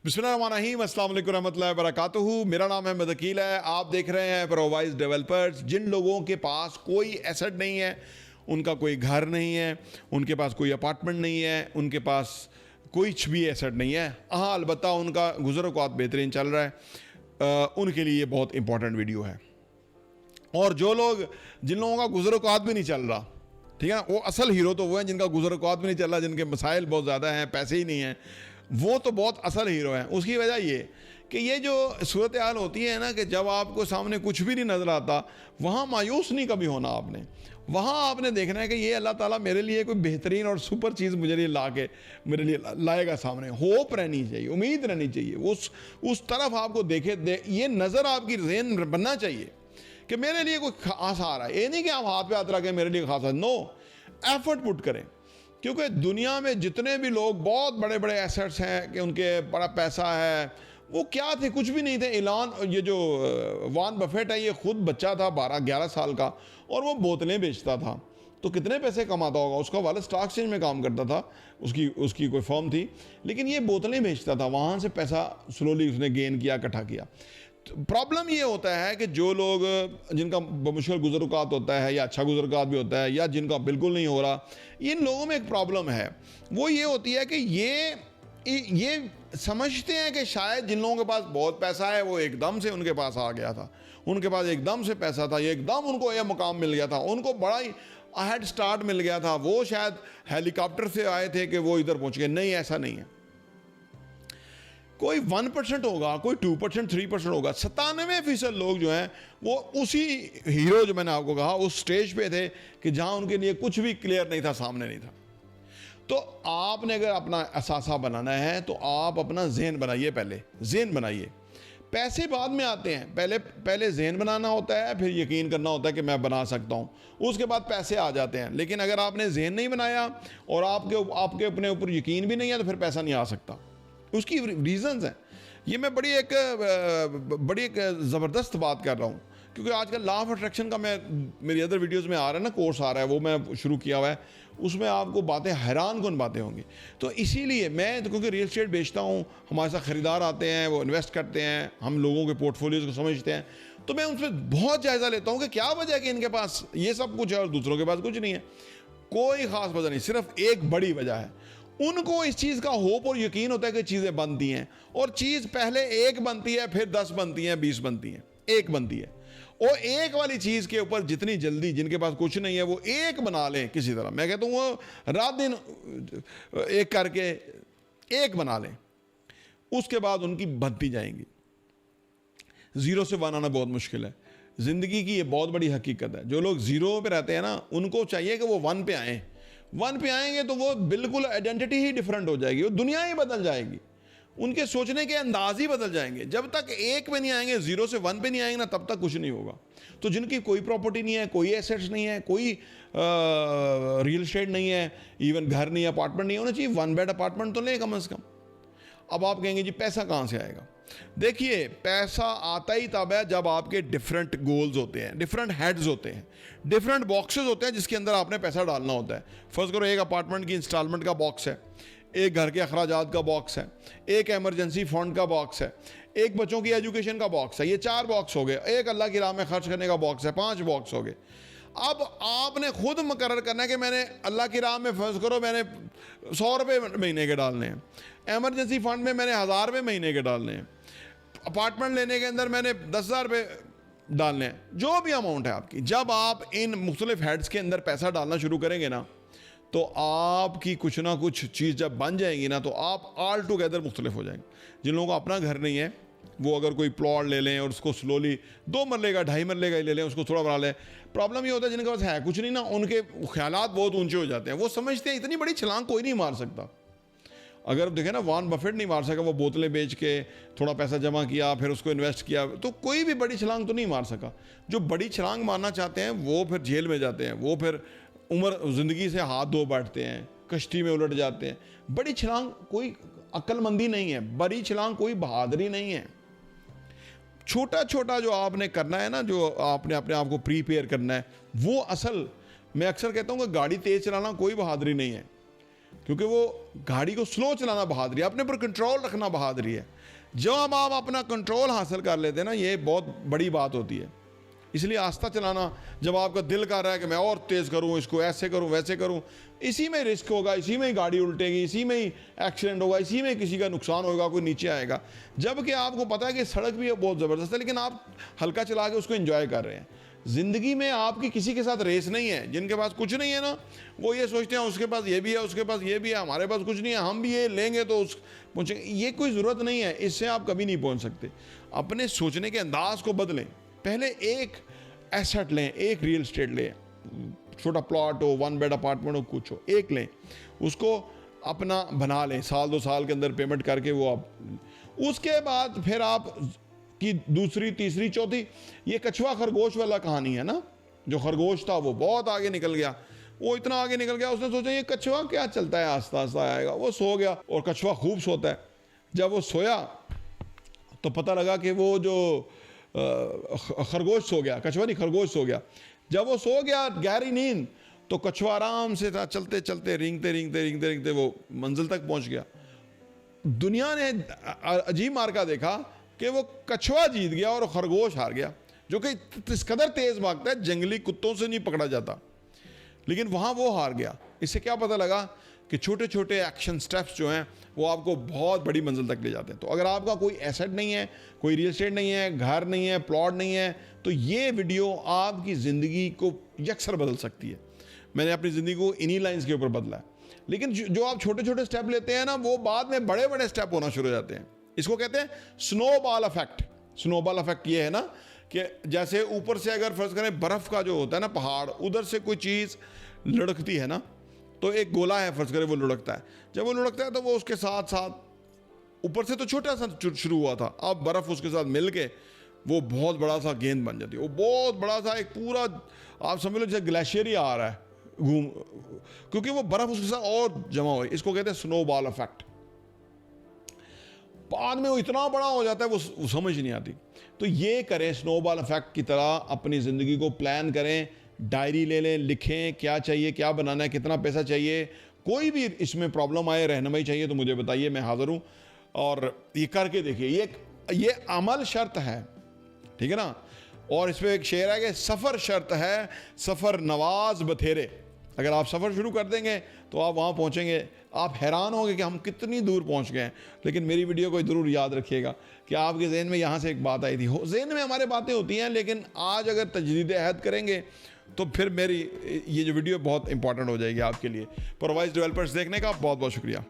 बिस्मिल्लाहिर्रहमानिर्रहीम, अस्सलाम वालेकुम रहमतुल्लाहि व बरकातुहू। मेरा नाम अहमद अकील है। आप देख रहे हैं प्रोवाइज डेवलपर्स। जिन लोगों के पास कोई एसेट नहीं है, उनका कोई घर नहीं है, उनके पास कोई अपार्टमेंट नहीं है, उनके पास कुछ भी एसेट नहीं है, हाँ अलबत्ता उनका गुज़र-औक़ात बेहतरीन चल रहा है, उनके लिए ये बहुत इंपॉर्टेंट वीडियो है। और जिन लोगों का गुज़र-औक़ात भी नहीं चल रहा, ठीक है ना, वो असल हीरो तो वो हैं जिनका गुज़र-औक़ात भी नहीं चल रहा, जिनके मसाइल बहुत ज़्यादा हैं, पैसे ही नहीं हैं, वो तो बहुत असल हीरो हैं। उसकी वजह ये कि ये जो सूरत हाल होती है ना कि जब आपको सामने कुछ भी नहीं नज़र आता, वहाँ मायूस नहीं कभी होना आपने। वहाँ आपने देखना है कि ये अल्लाह ताला मेरे लिए कोई बेहतरीन और सुपर चीज़ मेरे लिए लाएगा सामने। होप रहनी चाहिए, उम्मीद रहनी चाहिए, उस तरफ आपको ये नज़र आपकी ज़हन बनना चाहिए कि मेरे लिए कोई खास आ रहा है। ये नहीं कि आप हाथ पे हाथ रखें मेरे लिए खास है, नो, एफर्ट पुट करें। क्योंकि दुनिया में जितने भी लोग बहुत बड़े बड़े एसेट्स हैं कि उनके बड़ा पैसा है, वो क्या थे, कुछ भी नहीं थे। ये जो वॉरेन बफेट है, ये खुद बच्चा था 12-11 साल का और वो बोतलें बेचता था, तो कितने पैसे कमाता होगा। उसका वालिद स्टॉक एक्सचेंज में काम करता था, उसकी कोई फर्म थी, लेकिन ये बोतलें बेचता था, वहाँ से पैसा स्लोली उसने गेन किया, इकट्ठा किया। प्रॉब्लम ये होता है कि जो लोग जिनका बमुश्किल गुज़र-औक़ात होता है या अच्छा गुज़र-औक़ात भी होता है या जिनका बिल्कुल नहीं हो रहा, इन लोगों में एक प्रॉब्लम है। वो ये होती है कि ये समझते हैं कि शायद जिन लोगों के पास बहुत पैसा है वो एकदम से उनके पास आ गया था, उनके पास एकदम से पैसा था, ये एकदम उनको यह मुकाम मिल गया था, उनको बड़ा ही हेड स्टार्ट मिल गया था, वो शायद हेलीकॉप्टर से आए थे कि वो इधर पहुँच गए। नहीं, ऐसा नहीं है। कोई 1% होगा, कोई 2%, 3% होगा। 97% लोग जो हैं वो उसी हीरो जो मैंने आपको कहा उस स्टेज पे थे कि जहां उनके लिए कुछ भी क्लियर नहीं था, सामने नहीं था। तो आपने अगर अपना असासा बनाना है तो आप अपना ज़हन बनाइए, पहले ज़हन बनाइए। पैसे बाद में आते हैं, पहले ज़हन बनाना होता है, फिर यकीन करना होता है कि मैं बना सकता हूँ, उसके बाद पैसे आ जाते हैं। लेकिन अगर आपने ज़हन नहीं बनाया और आपके अपने ऊपर यकीन भी नहीं है तो फिर पैसा नहीं आ सकता। उसकी रीज़न्स हैं। ये मैं बड़ी एक ज़बरदस्त बात कर रहा हूँ, क्योंकि आजकल लॉ ऑफ अट्रैक्शन का मेरी अदर वीडियोस में आ रहा है ना, कोर्स आ रहा है, वो मैं शुरू किया हुआ है, उसमें आपको बातें हैरान कौन बातें होंगी। तो इसीलिए मैं तो, क्योंकि रियल एस्टेट बेचता हूँ, हमारे साथ ख़रीदार आते हैं, वो इन्वेस्ट करते हैं, हम लोगों के पोर्टफोलियोज़ को समझते हैं, तो मैं उनसे बहुत जायज़ा लेता हूँ कि क्या वजह है कि इनके पास ये सब कुछ है और दूसरों के पास कुछ नहीं है। कोई ख़ास वजह नहीं, सिर्फ एक बड़ी वजह है। उनको इस चीज़ का होप और यकीन होता है कि चीज़ें बनती हैं, और चीज़ पहले एक बनती है, फिर 10 बनती हैं, 20 बनती हैं, एक बनती है। और एक वाली चीज़ के ऊपर जितनी जल्दी, जिनके पास कुछ नहीं है, वो एक बना लें किसी तरह। मैं कहता हूँ वो रात दिन एक करके एक बना लें, उसके बाद उनकी बनती जाएंगी। ज़ीरो से 1 आना बहुत मुश्किल है। ज़िंदगी की ये बहुत बड़ी हकीकत है। जो लोग ज़ीरो पे रहते हैं ना, उनको चाहिए कि वो 1 पे आएँ। 1 पे आएंगे तो वो बिल्कुल आइडेंटिटी ही डिफरेंट हो जाएगी, वो दुनिया ही बदल जाएगी, उनके सोचने के अंदाज ही बदल जाएंगे। जब तक एक पे नहीं आएंगे, 0 से 1 पे नहीं आएंगे ना, तब तक कुछ नहीं होगा। तो जिनकी कोई प्रॉपर्टी नहीं है, कोई एसेट्स नहीं है, कोई रियल एस्टेट नहीं है, इवन घर नहीं, अपार्टमेंट नहीं होना चाहिए, 1 बेड अपार्टमेंट तो ले कम से कम। अब आप कहेंगे जी पैसा कहाँ से आएगा? देखिए, पैसा आता ही तब है जब आपके डिफरेंट गोल्स होते हैं, डिफरेंट हेड्स होते हैं, डिफरेंट बॉक्सेस होते हैं जिसके अंदर आपने पैसा डालना होता है। फर्स्ट करो, एक अपार्टमेंट की इंस्टॉलमेंट का बॉक्स है, एक घर के अखराजात का बॉक्स है, एक एमरजेंसी फंड का बॉक्स है, एक बच्चों की एजुकेशन का बॉक्स है। ये 4 बॉक्स हो गए। एक अल्लाह की राह में खर्च करने का बॉक्स है, 5 बॉक्स हो गए। अब आपने खुद मुकर्रर करना है कि मैंने अल्लाह की राह में, फर्ज करो मैंने 100 रुपये महीने के डालने हैं, एमरजेंसी फंड में मैंने 1000 रुपये महीने के डालने हैं, अपार्टमेंट लेने के अंदर मैंने 10,000 रुपये डालने हैं, जो भी अमाउंट है आपकी। जब आप इन मुख्तलिफ हेड्स के अंदर पैसा डालना शुरू करेंगे ना, तो आपकी कुछ ना कुछ चीज़ जब बन जाएंगी ना, तो आप ऑल टुगेदर मुख्तलिफ हो जाएंगे। जिन लोगों को अपना घर नहीं है, वो अगर कोई प्लॉट ले लें और उसको स्लोली 2 मरले का, 2.5 मरले का ही ले लें, उसको थोड़ा बना लें। प्रॉब्लम ये होता है जिनके पास है कुछ नहीं ना, उनके ख्यालात बहुत ऊंचे हो जाते हैं। वो समझते हैं इतनी बड़ी छलांग कोई नहीं मार सकता। अगर आप देखें ना, वॉरेन बफेट नहीं मार सका, वो बोतलें बेच के थोड़ा पैसा जमा किया, फिर उसको इन्वेस्ट किया, तो कोई भी बड़ी छलांग तो नहीं मार सका। जो बड़ी छलांग मारना चाहते हैं वो फिर जेल में जाते हैं, वो फिर ज़िंदगी से हाथ धो बैठते हैं, कश्ती में उलट जाते हैं। बड़ी छलांग कोई अक्लमंदी नहीं है, बड़ी छलांग कोई बहादुरी नहीं है। छोटा छोटा जो आपने करना है ना, जो आपने अपने आप को प्रीपेयर करना है, वो असल। मैं अक्सर कहता हूँ कि गाड़ी तेज़ चलाना कोई बहादुरी नहीं है। क्योंकि वो गाड़ी को स्लो चलाना बहादुरी है, अपने पर कंट्रोल रखना बहादुरी है। जब आप अपना कंट्रोल हासिल कर लेते हैं ना, ये बहुत बड़ी बात होती है। इसलिए आस्ता चलाना, जब आपका दिल कर रहा है कि मैं और तेज़ करूं, इसको ऐसे करूं वैसे करूं, इसी में रिस्क होगा, इसी में ही गाड़ी उल्टेगी, इसी में ही एक्सीडेंट होगा, इसी में किसी का नुकसान होगा, कोई नीचे आएगा। जबकि आपको पता है कि सड़क भी बहुत ज़बरदस्त है, लेकिन आप हल्का चला के उसको एंजॉय कर रहे हैं। ज़िंदगी में आपकी किसी के साथ रेस नहीं है। जिनके पास कुछ नहीं है ना, वो ये सोचते हैं उसके पास ये भी है, उसके पास ये भी है, हमारे पास कुछ नहीं है, हम भी ये लेंगे तो उस पहुँचेंगे। ये कोई ज़रूरत नहीं है, इससे आप कभी नहीं पहुँच सकते। अपने सोचने के अंदाज को बदलें। पहले एक एसेट लें, एक रियल एस्टेट लें, छोटा प्लॉट हो, 1 बेड अपार्टमेंट हो, कुछ हो, एक लें, उसको अपना बना लें, साल 2 साल के अंदर पेमेंट करके वो आप, उसके बाद फिर आप की दूसरी, तीसरी, चौथी, ये कछुआ खरगोश वाला कहानी है ना। जो खरगोश था वो बहुत आगे निकल गया, वो इतना आगे निकल गया, उसने सोचा ये कछुआ क्या चलता है, आस्ता आस्ता आएगा। वो सो गया, और कछुआ खूब सोता है। जब वो सोया तो पता लगा कि वो जो खरगोश सो गया, कछुआ नहीं, खरगोश सो गया। जब वो सो गया गहरी नींद, तो कछुआ आराम से था, चलते चलते रेंगते रेंगते रेंगते रेंगते वो मंजिल तक पहुंच गया। दुनिया ने अजीब मार्का देखा कि वो कछुआ जीत गया और खरगोश हार गया, जो कि इस कदर तेज भागता है, जंगली कुत्तों से नहीं पकड़ा जाता, लेकिन वहां वो हार गया। इससे क्या पता लगा कि छोटे छोटे एक्शन स्टेप्स जो हैं वो आपको बहुत बड़ी मंजिल तक ले जाते हैं। तो अगर आपका कोई एसेट नहीं है, कोई रियल एस्टेट नहीं है, घर नहीं है, प्लॉट नहीं है, तो ये वीडियो आपकी ज़िंदगी को यकसर बदल सकती है। मैंने अपनी ज़िंदगी को इन्हीं लाइंस के ऊपर बदला है। लेकिन जो आप छोटे छोटे स्टेप लेते हैं ना, वो बाद में बड़े बड़े स्टेप होना शुरू हो जाते हैं। इसको कहते हैं स्नोबॉल इफेक्ट। स्नोबॉल इफेक्ट ये है ना कि जैसे ऊपर से अगर फर्ज करें बर्फ़ का जो होता है ना पहाड़, उधर से कोई चीज़ लुढ़कती है ना, तो एक गोला है फर्ज करें, वो लुढ़कता है। जब वो लुढ़कता है तो वो उसके साथ साथ ऊपर से तो छोटा सा शुरू हुआ था, अब बर्फ़ उसके साथ मिल के वो बहुत बड़ा सा गेंद बन जाती है। वो बहुत बड़ा सा एक पूरा, आप समझ लो जैसे ग्लेशियर ही आ रहा है घूम, क्योंकि वो बर्फ़ उसके साथ और जमा हुई। इसको कहते हैं स्नोबॉल इफेक्ट। बाद में वो इतना बड़ा हो जाता है वो समझ नहीं आती। तो ये करें, स्नोबॉल इफेक्ट की तरह अपनी ज़िंदगी को प्लान करें, डायरी ले लें, लिखें क्या चाहिए, क्या बनाना है, कितना पैसा चाहिए। कोई भी इसमें प्रॉब्लम आए, रहनुमाई चाहिए तो मुझे बताइए, मैं हाज़िर हूँ। और ये करके देखिए, ये अमल शर्त है, ठीक है ना। और इस पर एक शेर है कि सफ़र शर्त है, सफ़र नवाज बथेरे। अगर आप सफ़र शुरू कर देंगे तो आप वहाँ पहुँचेंगे, आप हैरान होंगे कि हम कितनी दूर पहुँच गए हैं। लेकिन मेरी वीडियो को ज़रूर याद रखिएगा कि आपके जहन में यहाँ से एक बात आई थी। जहन में हमारे बातें होती हैं, लेकिन आज अगर तजदीद अहद करेंगे तो फिर मेरी ये जो वीडियो बहुत इंपॉर्टेंट हो जाएगी आपके लिए। प्रोवाइस डेवलपर्स देखने का बहुत बहुत शुक्रिया।